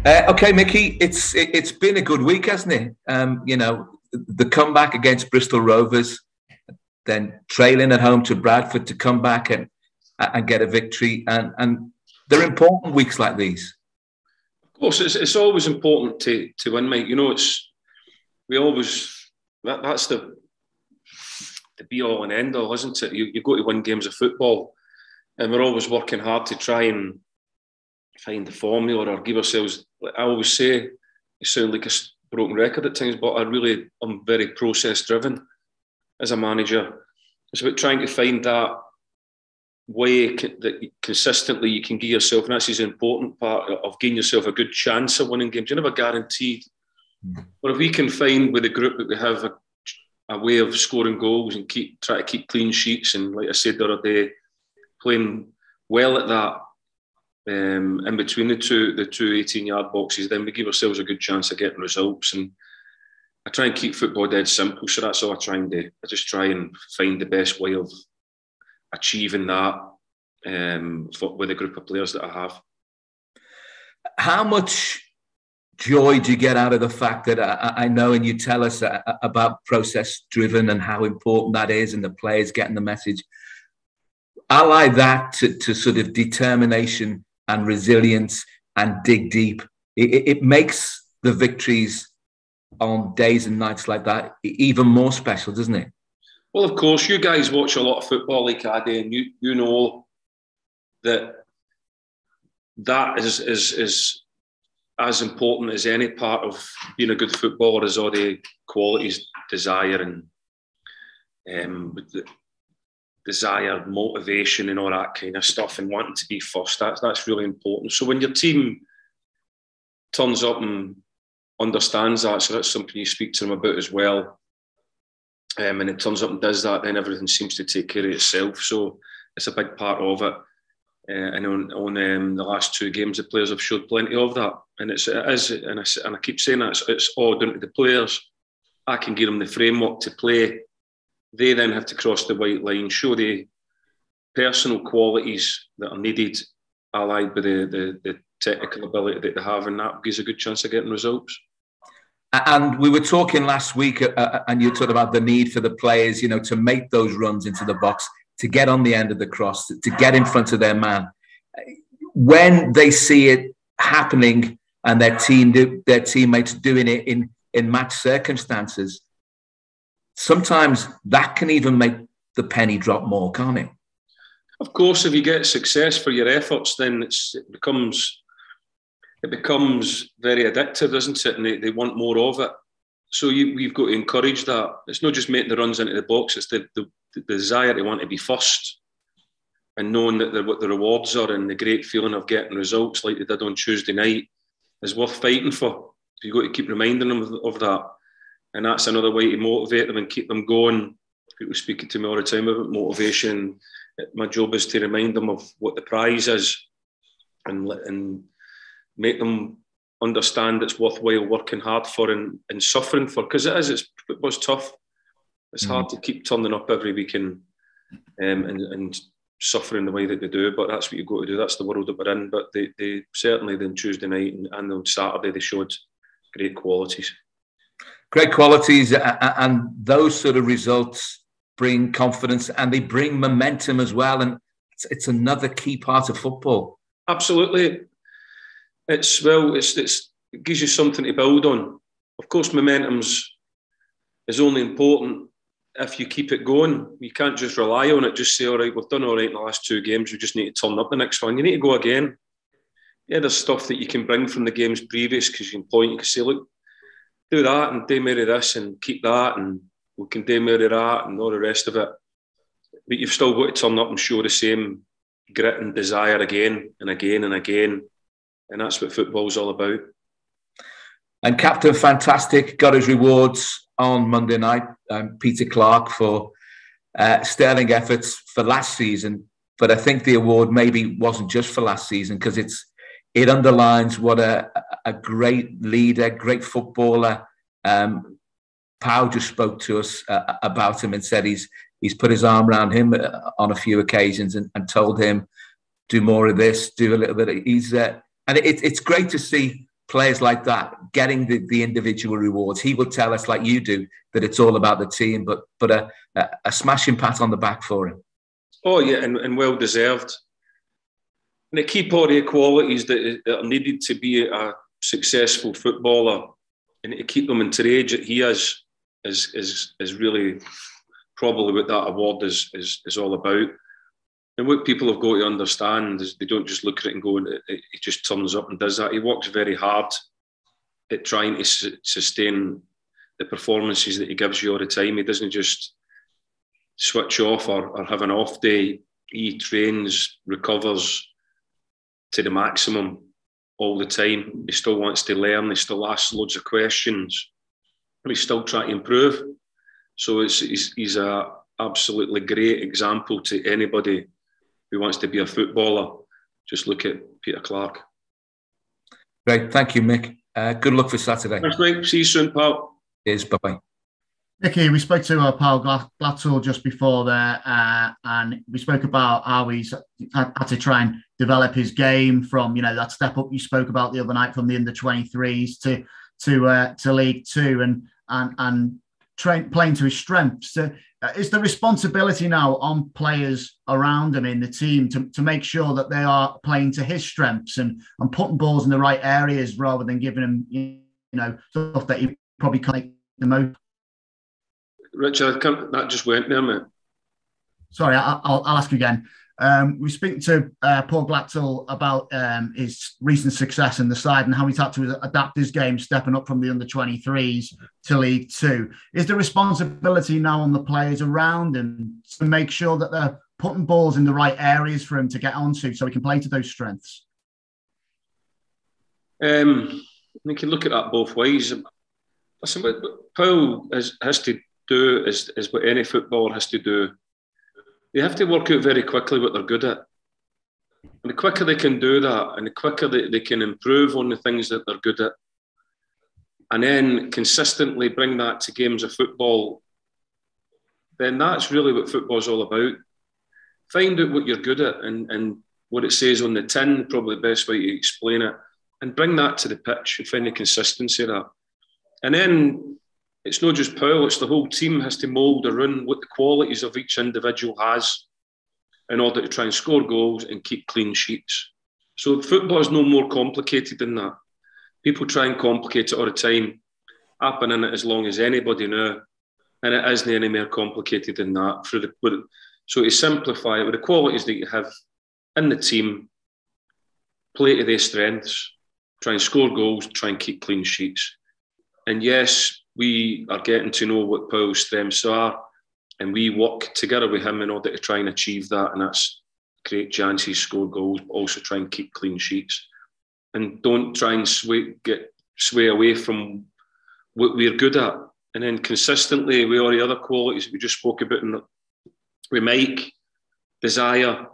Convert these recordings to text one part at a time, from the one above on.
Okay, Micky, it's been a good week, hasn't it? The comeback against Bristol Rovers, then trailing at home to Bradford to come back and get a victory, and they're important weeks like these. Of course, it's always important to win, mate. You know, that's the be all and end all, isn't it? You go to win games of football, and we're always working hard to try and find the formula or give ourselves. I always say, it sounds like a broken record at times, but I'm very process driven as a manager. It's about trying to find that way that consistently you can give yourself, and that's the important part of giving yourself a good chance of winning games. You're never guaranteed. But if we can find with the group that we have a way of scoring goals and try to keep clean sheets, and like I said the other day, playing well at that, in between the two 18-yard boxes, then we give ourselves a good chance of getting results. And I try and keep football dead simple, so that's all I try and do. I just try and find the best way of achieving that with a group of players that I have. How much joy do you get out of the fact that I know, and you tell us about process driven and how important that is, and the players getting the message? Ally that to sort of determination and resilience and dig deep. It makes the victories on days and nights like that even more special, doesn't it? Well, of course, you guys watch a lot of football like I do, and you know that is as important as any part of being a good footballer, as all the qualities, desire and desire, motivation and all that kind of stuff, and wanting to be first. That's really important. So when your team turns up and understands that, so that's something you speak to them about as well, and it turns up and does that, then everything seems to take care of itself. So it's a big part of it. And on the last two games, the players have showed plenty of that. And it is, and I keep saying that, it's all down to the players. I can give them the framework to play. They then have to cross the white line, show the personal qualities that are needed, allied with the technical ability that they have, and that gives a good chance of getting results. And we were talking last week, and you talked about the need for the players, to make those runs into the box, to get on the end of the cross, to get in front of their man. When they see it happening and their teammates doing it in match circumstances, sometimes that can even make the penny drop more, can't it? Of course, if you get success for your efforts, then it becomes very addictive, doesn't it? And they want more of it. So we've got to encourage that. It's not just making the runs into the box, it's the desire to want to be first, and knowing that what the rewards are, and the great feeling of getting results like they did on Tuesday night is worth fighting for. You've got to keep reminding them of that. And that's another way to motivate them and keep them going. People speaking to me all the time about motivation. My job is to remind them of what the prize is, and make them understand it's worthwhile working hard for and suffering for, because it was tough. It's hard to keep turning up every week and suffering the way that they do, but that's what you've got to do. That's the world that we're in. But they certainly, on Tuesday night and on Saturday, they showed great qualities. Great qualities, and those sort of results bring confidence, and they bring momentum as well. And it's another key part of football. Absolutely. It gives you something to build on. Of course, momentum is only important if you keep it going. You can't just rely on it. Just say, all right, we've done all right in the last two games. We just need to turn up the next one. You need to go again. Yeah, there's stuff that you can bring from the games previous, because you can say, look, do that and do more of this and keep that, and we can do more of that and all the rest of it. But you've still got to turn up and show the same grit and desire again and again and again. And that's what football's all about. And Captain Fantastic got his rewards on Monday night. Peter Clark for sterling efforts for last season. But I think the award maybe wasn't just for last season, because it underlines what a great leader, great footballer. Pau just spoke to us about him and said he's put his arm around him on a few occasions and told him, do more of this, do a little bit of... And it's great to see players like that, getting the individual rewards. He will tell us, like you do, that it's all about the team, but a smashing pat on the back for him. Oh, yeah, and well deserved. And to keep all the qualities that are needed to be a successful footballer, and to keep them into the age that he is really probably what that award is all about. And what people have got to understand is they don't just look at it and go, he just turns up and does that. He works very hard at trying to sustain the performances that he gives you all the time. He doesn't just switch off or have an off day. He trains, recovers to the maximum all the time. He still wants to learn. He still asks loads of questions. He's still trying to improve. So he's a absolutely great example to anybody who wants to be a footballer. Just look at Peter Clark. Great. Thank you, Mick. Good luck for Saturday. Thanks, Mike. See you soon, pal. Cheers. Bye-bye. Micky, we spoke to our pal Glatzel just before there, and we spoke about how he's had to try and develop his game from, that step up you spoke about the other night from the under-23s to League Two and playing to his strengths. Is the responsibility now on players around him in the team to make sure that they are playing to his strengths and putting balls in the right areas rather than giving him, stuff that he probably can't make the most? Richard, that just went there, mate. Sorry, I'll ask you again. We speak to Paul Glatzel about his recent success in the side and how he's had to adapt his game, stepping up from the under-23s to League Two. Is the responsibility now on the players around him to make sure that they're putting balls in the right areas for him to get onto so he can play to those strengths? We can look at that both ways. Listen, what Paul has to do is what any footballer has to do. They have to work out very quickly what they're good at. And the quicker they can do that, and the quicker they can improve on the things that they're good at, and then consistently bring that to games of football, then that's really what football's all about. Find out what you're good at and what it says on the tin, probably the best way to explain it, and bring that to the pitch and find the consistency of that. And then it's not just Paul, it's the whole team has to mould around what the qualities of each individual has in order to try and score goals and keep clean sheets. So football is no more complicated than that. People try and complicate it all the time. I've been in it as long as anybody now, and it isn't any more complicated than that. So to simplify it, with the qualities that you have in the team, play to their strengths, try and score goals, try and keep clean sheets. And yes, we are getting to know what Paul's strengths are, and we work together with him in order to try and achieve that. And that's create chances, score goals, but also try and keep clean sheets. And don't try and sway away from what we're good at. And then consistently, with all the other qualities we just spoke about, with Mike, desire,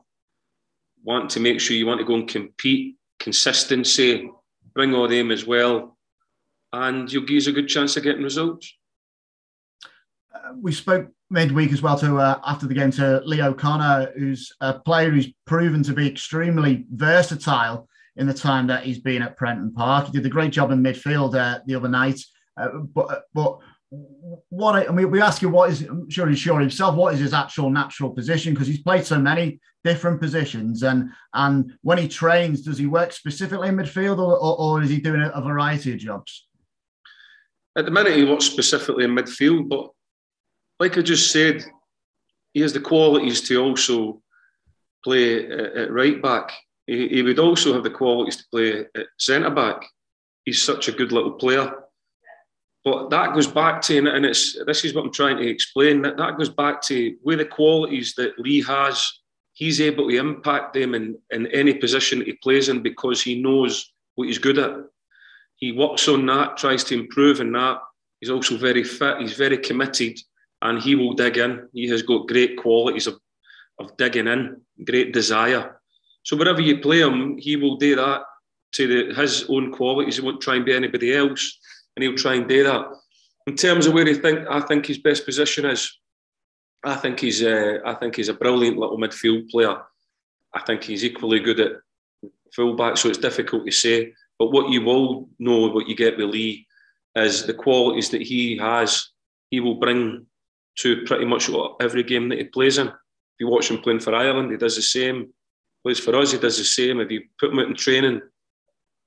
want to make sure you want to go and compete, consistency, bring all them as well. And you'll give us a good chance of getting results. We spoke midweek as well after the game to Lee O'Connor, who's a player who's proven to be extremely versatile in the time that he's been at Prenton Park. He did a great job in midfield the other night. But we ask you, I'm sure he's sure himself, what is his actual natural position? Because he's played so many different positions. And when he trains, does he work specifically in midfield or is he doing a variety of jobs? At the minute, he works specifically in midfield, but like I just said, he has the qualities to also play at right back. He would also have the qualities to play at centre back. He's such a good little player. But that goes back to, and this is what I'm trying to explain, that goes back to where the qualities that Lee has, he's able to impact them in any position that he plays in because he knows what he's good at. He works on that, tries to improve in that. He's also very fit, he's very committed, and he will dig in. He has got great qualities of digging in, great desire. So wherever you play him, he will do that to his own qualities. He won't try and be anybody else, and he'll try and do that. In terms of where I think his best position is, I think he's a brilliant little midfield player. I think he's equally good at fullback, so it's difficult to say. But what you will know, what you get with Lee, is the qualities that he has, he will bring to pretty much every game that he plays in. If you watch him playing for Ireland, he does the same. Plays for us, he does the same. If you put him out in training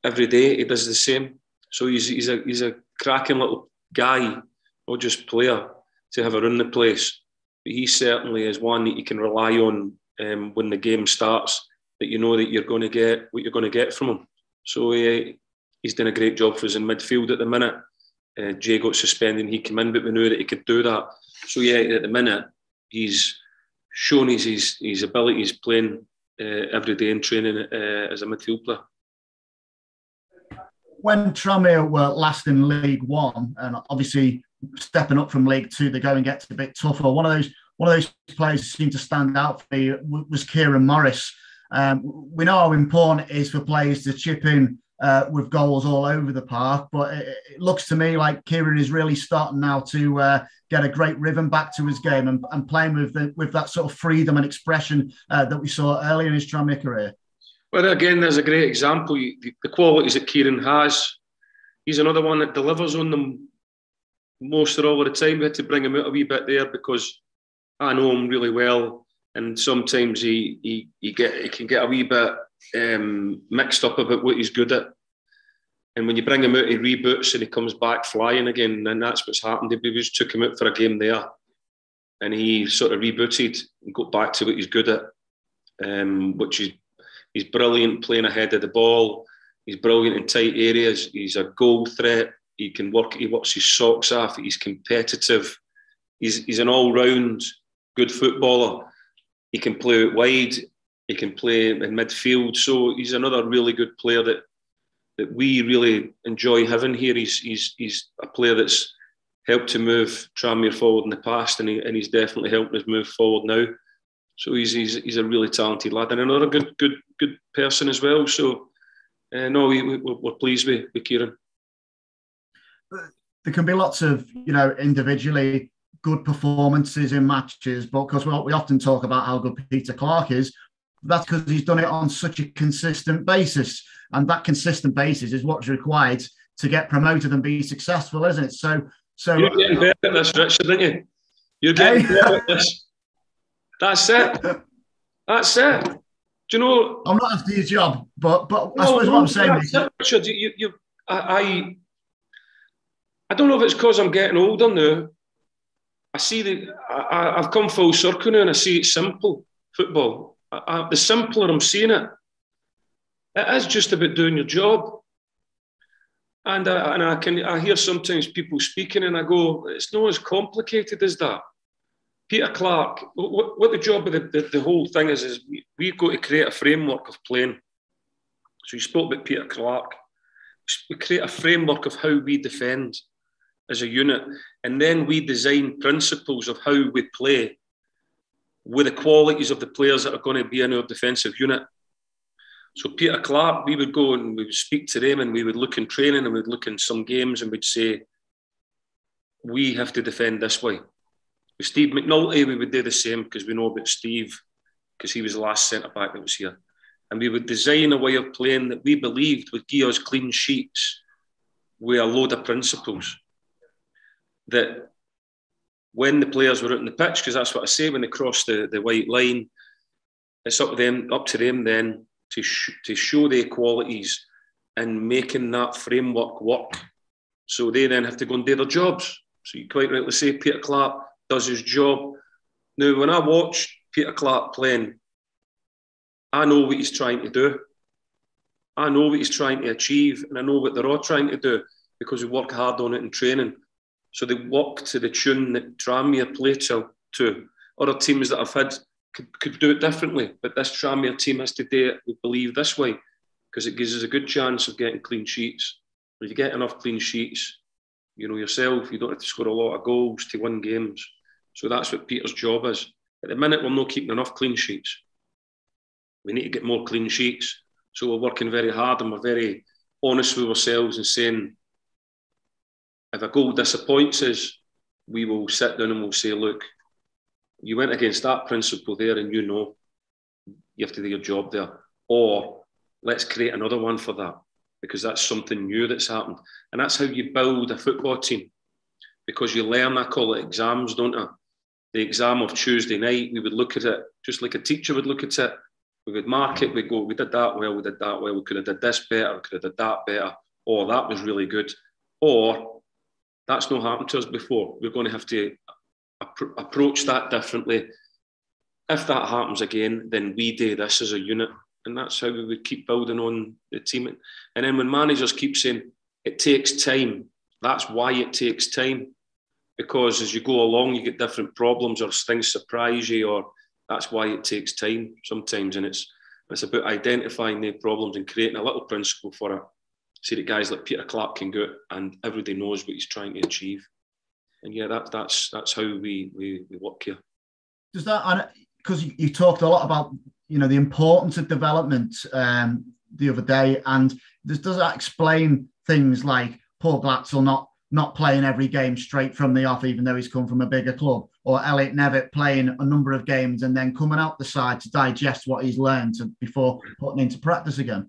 every day, he does the same. So he's a cracking little guy, not just player, to have around the place. But he certainly is one that you can rely on when the game starts, that you know that you're going to get what you're going to get from him. So he's done a great job for us in midfield at the minute. Jay got suspended and he came in, but we knew that he could do that. So yeah, at the minute, he's shown his abilities playing every day in training as a midfield player. When Tranmere were last in League One, and obviously stepping up from League Two, the going gets a bit tougher. One of those players who seemed to stand out for me was Kieran Morris. We know how important it is for players to chip in with goals all over the park, but it looks to me like Kieran is really starting now to get a great rhythm back to his game and playing with that sort of freedom and expression that we saw earlier in his Tranmere career. Well, again, there's a great example. The qualities that Kieran has, he's another one that delivers on them most of all the time. We had to bring him out a wee bit there because I know him really well, and sometimes he can get a wee bit mixed up about what he's good at. And when you bring him out, he reboots and he comes back flying again, and that's what's happened. We just took him out for a game there, and he sort of rebooted and got back to what he's good at, which is he's brilliant playing ahead of the ball. He's brilliant in tight areas. He's a goal threat. He can work. He works his socks off. He's competitive. He's an all-round good footballer. He can play out wide. He can play in midfield. So he's another really good player that we really enjoy having here. He's a player that's helped to move Tranmere forward in the past, and he's definitely helping us move forward now. So he's a really talented lad and another good person as well. So we're pleased with Kieran. There can be lots of individually good performances in matches, but because we often talk about how good Peter Clark is, that's because he's done it on such a consistent basis, and that consistent basis is what's required to get promoted and be successful, isn't it? So you're getting better at this, Richard, aren't you? You're getting better at this. That's it. That's it. Do you know? I'm not after your job, but I suppose what I'm saying is, Richard, I don't know if it's because I'm getting older now. I see that I've come full circle now, and I see it's simple football. The simpler I'm seeing it, it is just about doing your job. And I hear sometimes people speaking, and I go, it's not as complicated as that. Peter Clark, what the job of the whole thing is we've got to create a framework of playing. So you spoke about Peter Clark. We create a framework of how we defend as a unit, and then we design principles of how we play with the qualities of the players that are going to be in our defensive unit. So Peter Clark, we would go and we would speak to them, and we would look in training, and we'd look in some games, and we'd say, we have to defend this way. With Steve McNulty, we would do the same because we know about Steve, because he was the last centre-back that was here. And we would design a way of playing that we believed would give us clean sheets with a load of principles. That when the players were out on the pitch, because that's what I say, when they cross the white line, it's up to them then to show their qualities and making that framework work. So they then have to go and do their jobs. So you quite rightly say Peter Clark does his job. Now, when I watch Peter Clark playing, I know what he's trying to do. I know what he's trying to achieve, and I know what they're all trying to do because we work hard on it in training. So they walk to the tune that Tranmere play to. Other teams that I've had could do it differently, but this Tranmere team has to do it, we believe, this way, because it gives us a good chance of getting clean sheets. If you get enough clean sheets, you know yourself, you don't have to score a lot of goals to win games. So that's what Peter's job is. At the minute, we're not keeping enough clean sheets. We need to get more clean sheets. So we're working very hard, and we're very honest with ourselves and saying, if a goal disappoints us, we will sit down and we'll say, look, you went against that principle there, and you know you have to do your job there. Or let's create another one for that. because that's something new that's happened. And that's how you build a football team, because you learn, I call it exams, don't I? The exam of Tuesday night, we would look at it just like a teacher would look at it. We would mark it, we'd go, we did that well, we could have did this better, we could have did that better, or that was really good, or that's not happened to us before. We're going to have to approach that differently. If that happens again, then we do this as a unit. And that's how we would keep building on the team. And then when managers keep saying, it takes time, that's why it takes time. Because as you go along, you get different problems or things surprise you, or that's why it takes time sometimes. And it's about identifying the problems and creating a little principle for it. See that guys like Peter Clark can go and everybody knows what he's trying to achieve. And yeah, that's how we work here. Does that, because you talked a lot about, you know, the importance of development the other day, and does that explain things like Paul Glatzel not playing every game straight from the off, even though he's come from a bigger club, or Elliot Nevitt playing a number of games and then coming out the side to digest what he's learned before putting into practice again?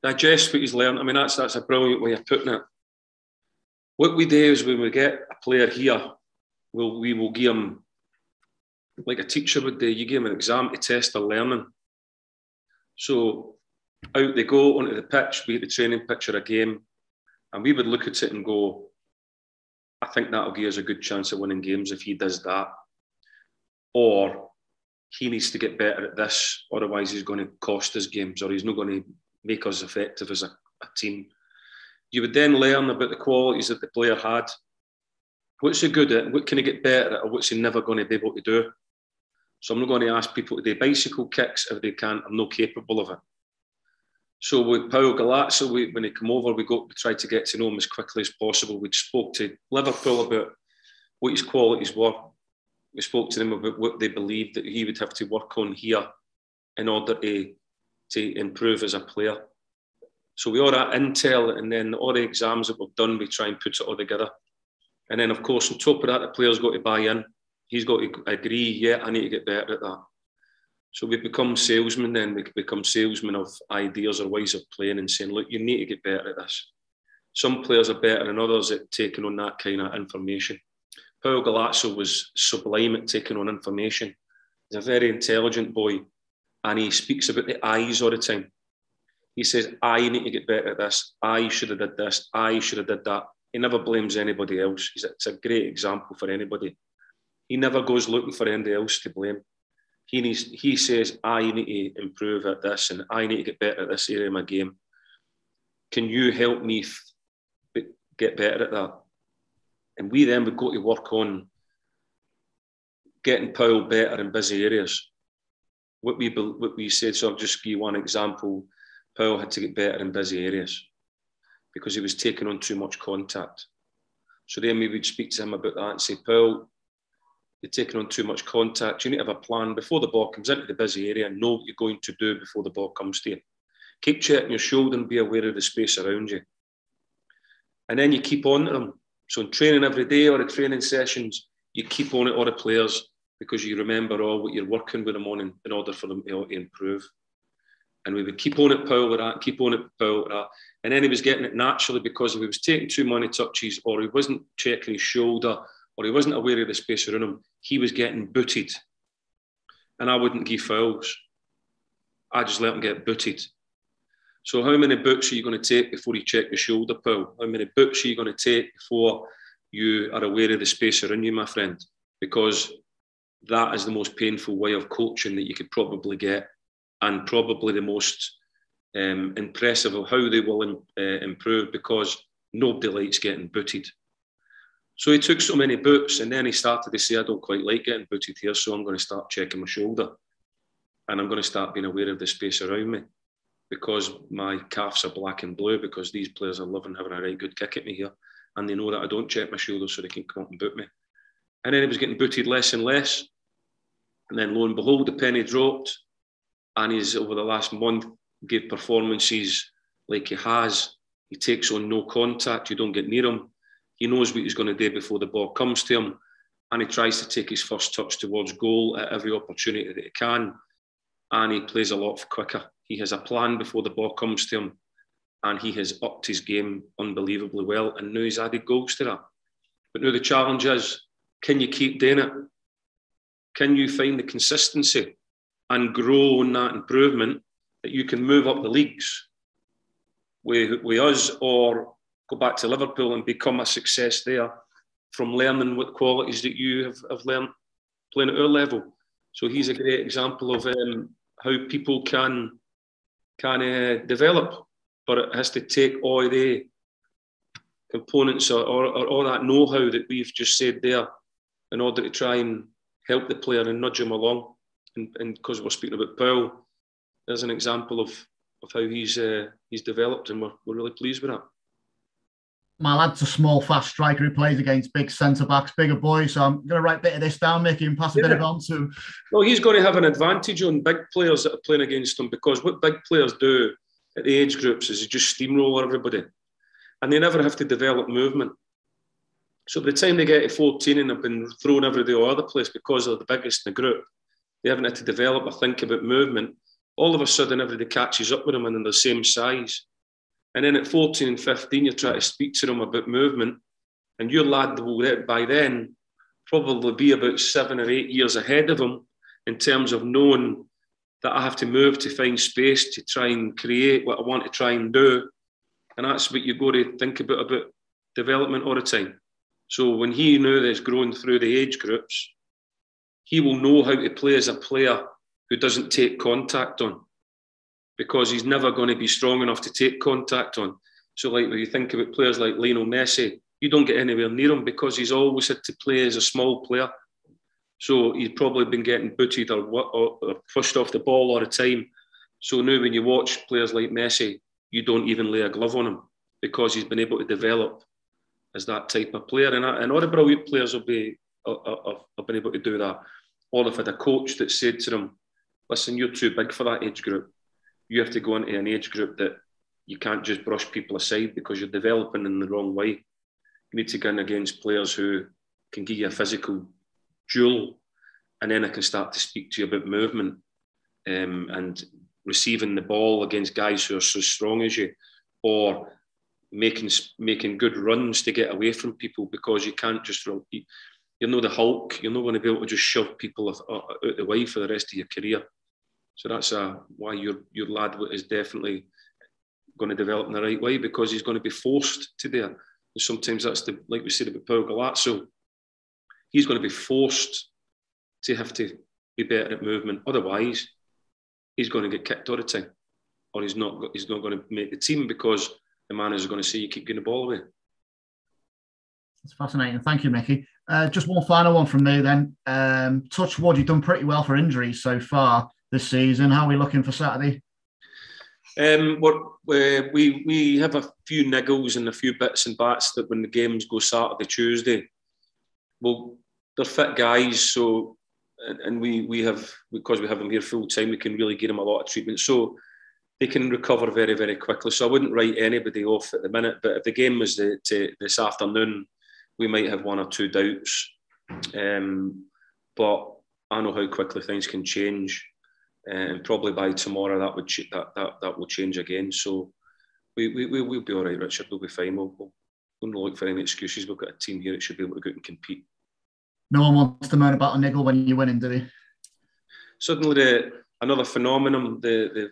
Digest what he's learned. I mean, that's a brilliant way of putting it. What we do is when we get a player here, we will give him, like a teacher would do, you give him an exam to test their learning. So out they go onto the pitch, be it the training pitch or a game, and we would look at it and go, I think that'll give us a good chance of winning games if he does that. Or he needs to get better at this, otherwise he's going to cost us games, or he's not going to make us effective as a team. You would then learn about the qualities that the player had. What's he good at? What can he get better at? Or what's he never going to be able to do? So I'm not going to ask people to do bicycle kicks if they can't. I'm not capable of it. So with Paul Glatzel, when he came over, we tried to get to know him as quickly as possible. We spoke to Liverpool about what his qualities were. We spoke to them about what they believed that he would have to work on here in order to improve as a player. So we all that intel, and then all the exams that we've done, we try and put it all together. And then, of course, on top of that, the player's got to buy in. He's got to agree, yeah, I need to get better at that. So we become salesmen then. We become salesmen of ideas or ways of playing and saying, look, you need to get better at this. Some players are better than others at taking on that kind of information. Paul Glatzel was sublime at taking on information. He's a very intelligent boy, and he speaks about the I's all the time. He says, I need to get better at this. I should have did this. I should have did that. He never blames anybody else. It's a great example for anybody. He never goes looking for anybody else to blame. He says, I need to improve at this, and I need to get better at this area of my game. Can you help me get better at that? And we then would go to work on getting Paul better in busy areas. What we said, so I'll just give you one example. Paul had to get better in busy areas because he was taking on too much contact. So then we would speak to him about that and say, Paul, you're taking on too much contact. You need to have a plan before the ball comes into the busy area and know what you're going to do before the ball comes to you. Keep checking your shoulder and be aware of the space around you. And then you keep on to them. So in training every day or in training sessions, you keep on at all the players because you remember all what you're working with them on in order for them to improve. And we would keep on at Paul with that, keep on at Paul with that. And then he was getting it naturally because if he was taking too many touches or he wasn't checking his shoulder or he wasn't aware of the space around him, he was getting booted. And I wouldn't give fouls. I just let him get booted. So how many boots are you going to take before you check your shoulder, Paul? How many boots are you going to take before you are aware of the space around you, my friend? Because that is the most painful way of coaching that you could probably get, and probably the most impressive of how they will improve, because nobody likes getting booted. So he took so many boots, and then he started to say, I don't quite like getting booted here, so I'm going to start checking my shoulder. And I'm going to start being aware of the space around me, because my calves are black and blue, because these players are loving having a right good kick at me here. And they know that I don't check my shoulder, so they can come up and boot me. And then he was getting booted less and less. And then lo and behold, the penny dropped. And he's, over the last month, gave performances like he has. He takes on no contact. You don't get near him. He knows what he's going to do before the ball comes to him. And he tries to take his first touch towards goal at every opportunity that he can. And he plays a lot quicker. He has a plan before the ball comes to him. and he has upped his game unbelievably well, and now he's added goals to that. But now the challenge is, can you keep doing it? Can you find the consistency and grow on that improvement that you can move up the leagues with us, or go back to Liverpool and become a success there from learning what qualities that you have learned playing at our level? So he's a great example of how people can develop, but it has to take all the components or all that know-how that we've just said there in order to try and help the player and nudge him along. And because we're speaking about Paul, there's an example of how he's developed, and we're really pleased with that. My lad's a small, fast striker who plays against big centre-backs, bigger boys. So I'm going to write a bit of this down, Micky, and pass a bit of it on to him. Well, he's going to have an advantage on big players that are playing against him, because what big players do at the age groups is they just steamroll everybody, and they never have to develop movement. So by the time they get to 14 and have been thrown everywhere all over the place because they're the biggest in the group, they haven't had to develop or think about movement. All of a sudden, everybody catches up with them and they're the same size. And then at 14 and 15, you try to speak to them about movement, and your lad will by then probably be about 7 or 8 years ahead of him in terms of knowing that I have to move to find space to try and create what I want to try and do. And that's what you got to think about development all the time. So when he now is growing through the age groups, he will know how to play as a player who doesn't take contact on, because he's never going to be strong enough to take contact on. So like when you think about players like Lionel Messi, you don't get anywhere near him because he's always had to play as a small player. So he's probably been getting booted or pushed off the ball all the time. So now when you watch players like Messi, you don't even lay a glove on him because he's been able to develop as that type of player. And all the brilliant players have been able to do that. Or if had a coach that said to them, listen, you're too big for that age group. You have to go into an age group that you can't just brush people aside because you're developing in the wrong way. You need to go in against players who can give you a physical duel, and then I can start to speak to you about movement and receiving the ball against guys who are so strong as you, or making good runs to get away from people, because you can't just, you're not the Hulk, you're not going to be able to just shove people out the way for the rest of your career. So that's why your lad is definitely going to develop in the right way, because he's going to be forced to do it. And sometimes that's like we said about Paul Galazzo, he's going to be forced to have to be better at movement. Otherwise, he's going to get kicked all the time, or he's not going to make the team because the manager is going to say you keep getting the ball away. That's fascinating. Thank you, Micky. Just one final one from me then. Touch wood, you've done pretty well for injuries so far this season. How are we looking for Saturday? We have a few niggles and a few bits and bats that when the games go Saturday, Tuesday, well, they're fit guys, so and we have, because we have them here full time, we can really give them a lot of treatment, so they can recover very, very quickly. So I wouldn't write anybody off at the minute, but if the game was this afternoon, we might have one or two doubts. But I know how quickly things can change, and probably by tomorrow that will change again. So we'll be all right, Richard. We'll be fine. We'll not look for any excuses. We've got a team here that should be able to go out and compete. No one wants to moan about a niggle when you're winning, do they? Suddenly, another phenomenon. The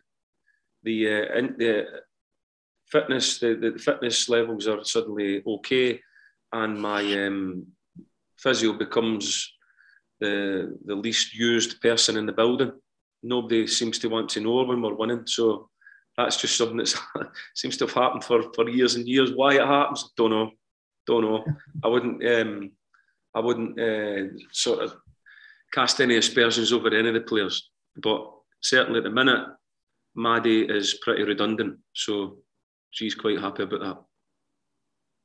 fitness, the fitness levels are suddenly okay, and my physio becomes the least used person in the building. Nobody seems to want to know when we're winning, so that's just something that seems to have happened for years and years. Why it happens, don't know. I wouldn't sort of cast any aspersions over any of the players, but certainly at the minute, Maddie is pretty redundant, so she's quite happy about that.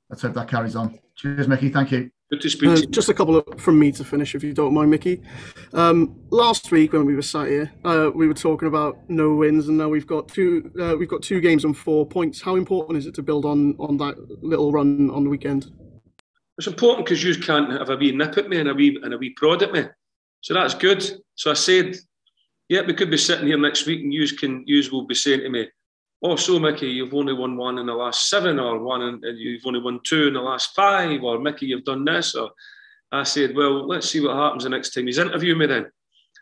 Let's hope that carries on. Cheers, Micky. Thank you. Good to speak to you. Just a couple from me to finish, if you don't mind, Micky. Last week when we were sat here, we were talking about no wins, and now we've got two games and 4 points. How important is it to build on that little run on the weekend? It's important because you can't have a wee nip at me and a wee prod at me, so that's good. So I said, yeah, we could be sitting here next week, and you will be saying to me, oh, so Mickey, you've only won one in the last 7, or one, and you've only won 2 in the last 5, or Mickey, you've done this. Or I said, well, let's see what happens the next time he's interviewing me then.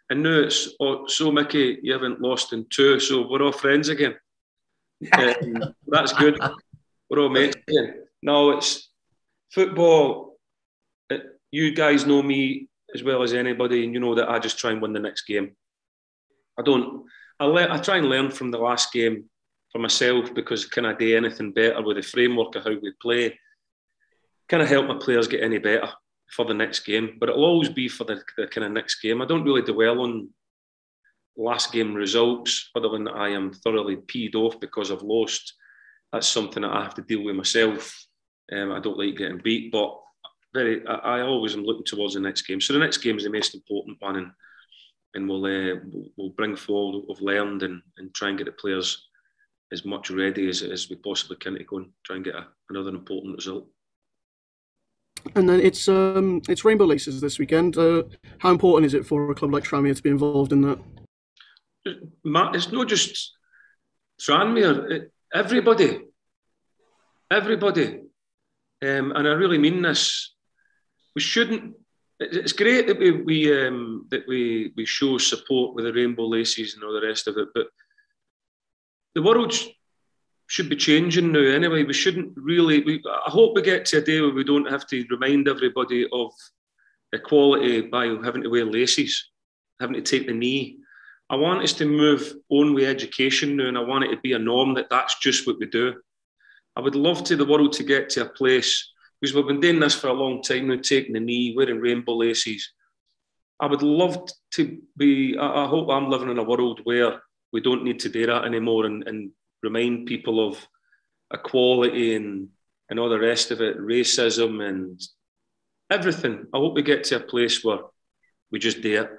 And now it's, oh, so Mickey, you haven't lost in 2, so we're all friends again. That's good. We're all mates again. No, it's football. You guys know me as well as anybody, and you know that I just try and win the next game. I try and learn from the last game for myself, because can I do anything better with the framework of how we play? Can I help my players get any better for the next game? But it'll always be for the kind of next game. I don't really dwell on last game results, other than I am thoroughly peed off because I've lost. That's something that I have to deal with myself. I don't like getting beat, but I always am looking towards the next game. So the next game is the most important one, and we'll bring forward what we've learned and try and get the players as much ready as we possibly can to go and try and get another important result. And then it's Rainbow Laces this weekend. How important is it for a club like Tranmere to be involved in that? It's not just Tranmere. Everybody. And I really mean this. We shouldn't. It's great that we show support with the Rainbow Laces and all the rest of it, but the world should be changing now anyway. We shouldn't really. I hope we get to a day where we don't have to remind everybody of equality by having to wear laces, having to take the knee. I want us to move on with education now, and I want it to be a norm that's just what we do. I would love the world to get to a place, because we've been doing this for a long time now, taking the knee, wearing rainbow laces. I would love to be, I hope I'm living in a world where we don't need to do that anymore, and remind people of equality and all the rest of it, racism and everything. I hope we get to a place where we just do it,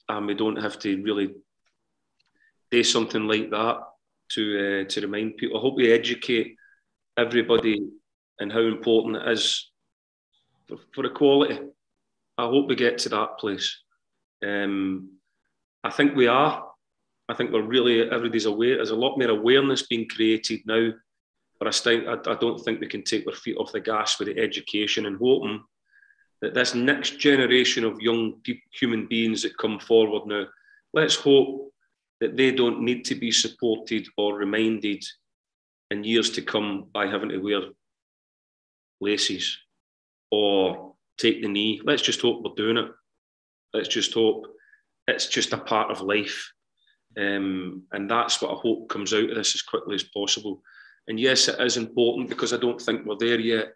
and we don't have to really do something like that to remind people. I hope we educate everybody and how important it is for equality. I hope we get to that place. I think we are. I think everybody's aware. There's a lot more awareness being created now, but I don't think we can take our feet off the gas with the education, and hoping that this next generation of young human beings that come forward now, let's hope that they don't need to be supported or reminded in years to come by having to wear laces or take the knee. Let's just hope we're doing it. Let's just hope it's just a part of life. And that's what I hope comes out of this as quickly as possible. And yes, it is important, because I don't think we're there yet.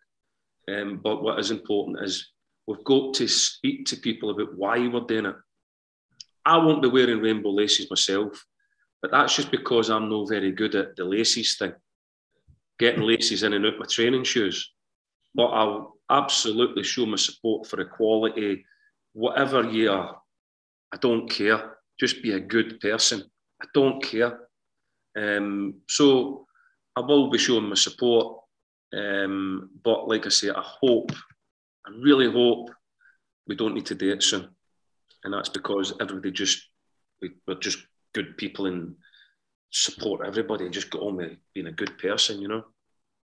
But what is important is we've got to speak to people about why we're doing it. I won't be wearing rainbow laces myself, but that's just because I'm not very good at the laces thing, getting laces in and out my training shoes. But I'll absolutely show my support for equality, whatever you are. I don't care. Just be a good person. I don't care. So I will be showing my support. But like I say, I really hope we don't need to do it soon. And that's because everybody we're just good people and support everybody and just get on with being a good person, you know.